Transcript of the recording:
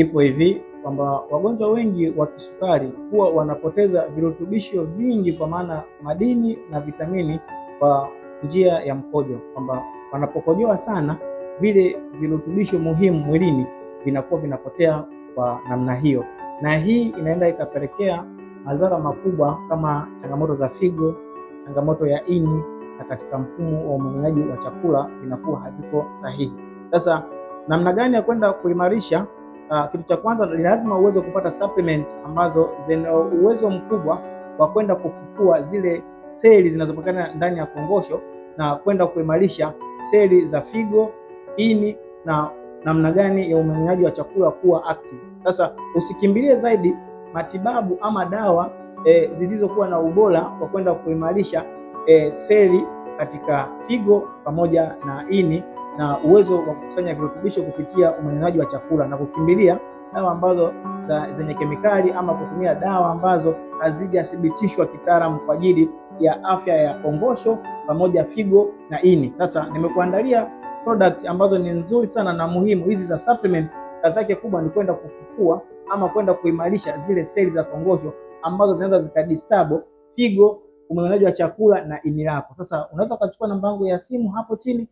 Ipo hivi kwamba wagonjwa wengi wa kisukari huwa wanapoteza virutubisho vingi, kwa maana madini na vitamini, kwa njia ya mkojo, kwamba wanapokojoa sana vile virutubisho muhimu mwilini vinakuwa vinapotea kwa namna hiyo, na hii inaenda ikapelekea madhara makubwa kama changamoto za figo, changamoto ya ini, na katika mfumo wa mmeng'enyaji wa chakula vinakuwa haviko sahihi. Sasa namna gani ya kwenda kuimarisha? Kitu cha kwanza ni lazima uweze kupata supplement ambazo zina uwezo mkubwa wa kwenda kufufua zile seli zinazopatikana ndani ya kongosho na kwenda kuimarisha seli za figo, ini, na namna gani ya umeng'enyaji wa chakula kuwa active. Sasa usikimbilie zaidi matibabu ama dawa zisizokuwa na ubora wa kwenda kuimarisha seli katika figo pamoja na ini na uwezo wa kukusanya virutubisho kupitia umeng'enyaji wa chakula, na kukimbilia dawa ambazo zenye kemikali ama kutumia dawa ambazo hazijathibitishwa kitaalamu kwa ajili ya afya ya kongosho pamoja figo na ini. Sasa nimekuandalia product ambazo ni nzuri sana na muhimu. Hizi za supplement kazi yake kubwa ni kwenda kufufua ama kwenda kuimarisha zile seli za kongosho ambazo zinaweza zikadisturb figo, umeng'enyaji wa chakula na ini lako. Sasa unaweza ukachukua namba yangu ya simu hapo chini